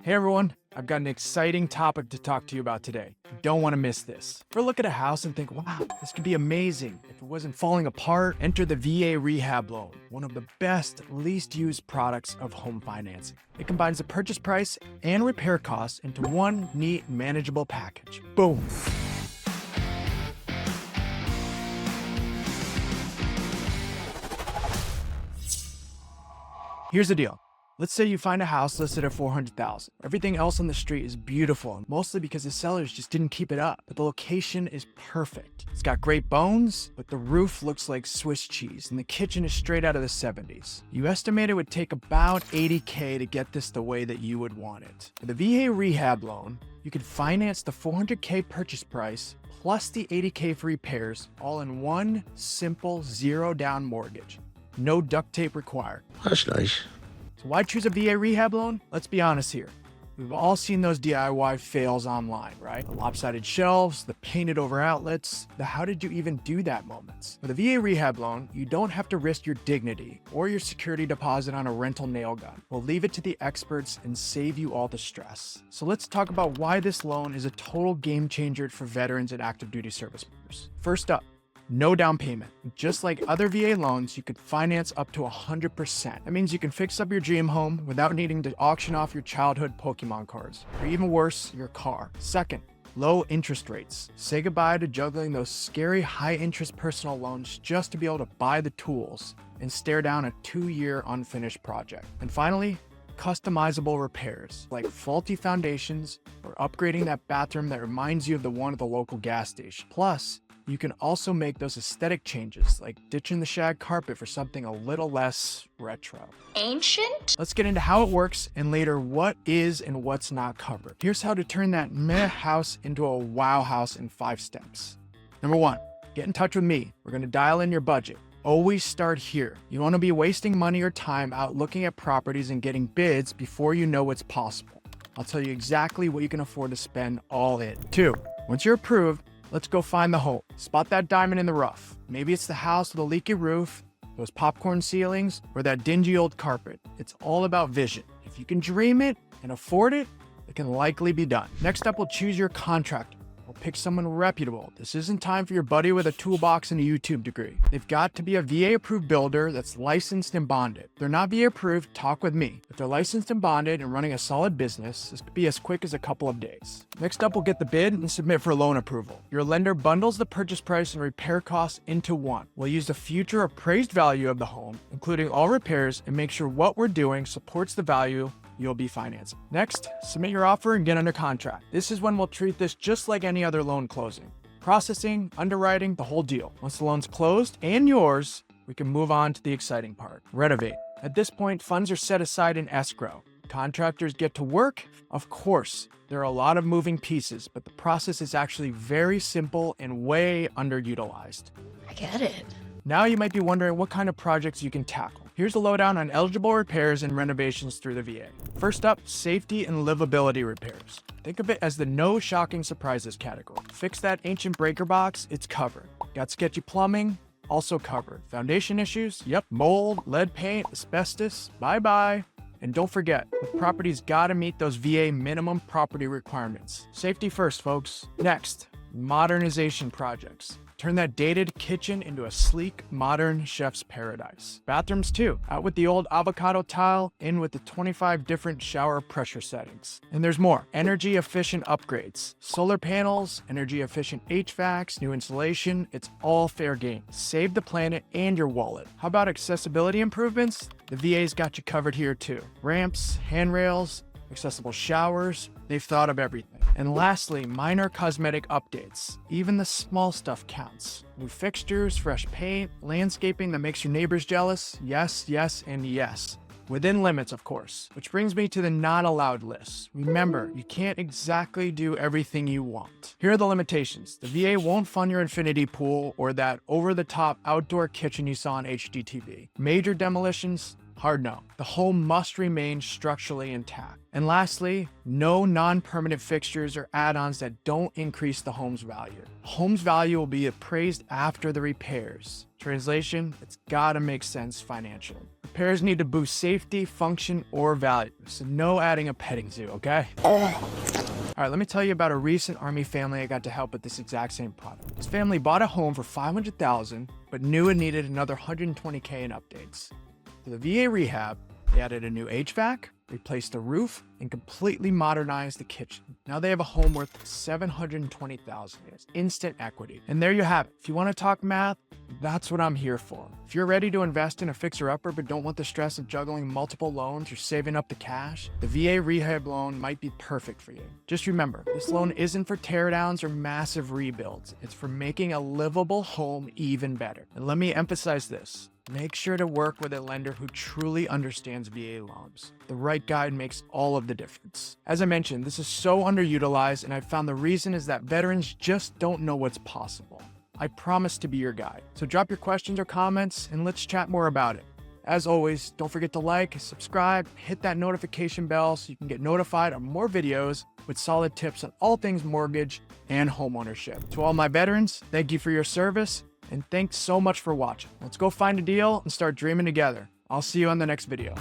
Hey everyone, I've got an exciting topic to talk to you about today. You don't want to miss this. Ever look at a house and think, wow, this could be amazing if it wasn't falling apart? Enter the VA Rehab Loan, one of the best, least used products of home financing. It combines the purchase price and repair costs into one neat, manageable package. Boom. Here's the deal. Let's say you find a house listed at $400,000. Everything else on the street is beautiful, mostly because the sellers just didn't keep it up. But the location is perfect. It's got great bones, but the roof looks like Swiss cheese, and the kitchen is straight out of the 70s. You estimate it would take about $80K to get this the way that you would want it. With the VA Rehab Loan, you could finance the $400K purchase price plus the $80K for repairs, all in one simple zero-down mortgage. No duct tape required. That's nice. So why choose a VA Rehab Loan? Let's be honest here. We've all seen those DIY fails online, right? The lopsided shelves, the painted over outlets, the how did you even do that moments. With a VA Rehab Loan, you don't have to risk your dignity or your security deposit on a rental nail gun. We'll leave it to the experts and save you all the stress. So let's talk about why this loan is a total game changer for veterans and active duty service members. First up, no down payment. Just like other VA loans, you could finance up to 100%. That means you can fix up your dream home without needing to auction off your childhood Pokemon cards, or even worse, your car. Second, low interest rates. Say goodbye to juggling those scary high-interest personal loans just to be able to buy the tools and stare down a 2-year unfinished project. And finally, customizable repairs, like faulty foundations or upgrading that bathroom that reminds you of the one at the local gas station. Plus, you can also make those aesthetic changes, like ditching the shag carpet for something a little less retro. Ancient? Let's get into how it works and later what is and what's not covered. Here's how to turn that meh house into a wow house in 5 steps. Number 1, get in touch with me. We're going to dial in your budget. Always start here. You don't want to be wasting money or time out looking at properties and getting bids before you know what's possible. I'll tell you exactly what you can afford to spend all in. 2, once you're approved, let's go find the home. Spot that diamond in the rough. Maybe it's the house with a leaky roof, those popcorn ceilings, or that dingy old carpet. It's all about vision. If you can dream it and afford it, it can likely be done. Next up, we'll choose your contractor. We'll pick someone reputable. This isn't time for your buddy with a toolbox and a YouTube degree. They've got to be a VA-approved builder that's licensed and bonded. If they're not VA-approved, talk with me. If they're licensed and bonded and running a solid business, this could be as quick as a couple of days. Next up, we'll get the bid and submit for loan approval. Your lender bundles the purchase price and repair costs into one. We'll use the future appraised value of the home, including all repairs, and make sure what we're doing supports the value you'll be financing. Next, submit your offer and get under contract. This is when we'll treat this just like any other loan closing. Processing, underwriting, the whole deal. Once the loan's closed and yours, we can move on to the exciting part, renovate. At this point, funds are set aside in escrow. Contractors get to work. Of course, there are a lot of moving pieces, but the process is actually very simple and way underutilized. I get it. Now you might be wondering what kind of projects you can tackle. Here's the lowdown on eligible repairs and renovations through the VA. First up, safety and livability repairs. Think of it as the no shocking surprises category. Fix that ancient breaker box, it's covered. Got sketchy plumbing, also covered. Foundation issues, yep. Mold, lead paint, asbestos, bye-bye. And don't forget, the property's gotta meet those VA minimum property requirements. Safety first, folks. Next, modernization projects. Turn that dated kitchen into a sleek, modern chef's paradise. Bathrooms too. Out with the old avocado tile, in with the 25 different shower pressure settings. And there's more. Energy efficient upgrades. Solar panels, energy efficient HVACs, new insulation, it's all fair game. Save the planet and your wallet. How about accessibility improvements? The VA's got you covered here too. Ramps, handrails, accessible showers, they've thought of everything. And lastly, minor cosmetic updates. Even the small stuff counts. New fixtures, fresh paint, landscaping that makes your neighbors jealous. Yes, yes, and yes. Within limits, of course. Which brings me to the not allowed list. Remember, you can't exactly do everything you want. Here are the limitations. The VA won't fund your infinity pool or that over-the-top outdoor kitchen you saw on HGTV. Major demolitions, Hard no. The home must remain structurally intact. And lastly, no non-permanent fixtures or add-ons that don't increase the home's value. Home's value will be appraised after the repairs. Translation, it's gotta make sense financially. Repairs need to boost safety, function, or value, so no adding a petting zoo, okay? All right, let me tell you about a recent Army family I got to help with this exact same product. This family bought a home for $500,000, but knew it needed another $120K in updates. To the VA Rehab, they added a new HVAC, replaced the roof, and completely modernized the kitchen. Now they have a home worth $720,000. It's instant equity. And there you have it. If you want to talk math, that's what I'm here for. If you're ready to invest in a fixer-upper but don't want the stress of juggling multiple loans or saving up the cash, the VA Rehab Loan might be perfect for you. Just remember, this loan isn't for teardowns or massive rebuilds. It's for making a livable home even better. And let me emphasize this. Make sure to work with a lender who truly understands VA loans. The right guide makes all of the difference. As I mentioned, this is so underutilized, and I found the reason is that veterans just don't know what's possible. I promise to be your guide. So drop your questions or comments, and let's chat more about it. As always, don't forget to like, subscribe, hit that notification bell so you can get notified on more videos with solid tips on all things mortgage and homeownership. To all my veterans, thank you for your service. And thanks so much for watching. Let's go find a deal and start dreaming together. I'll see you on the next video.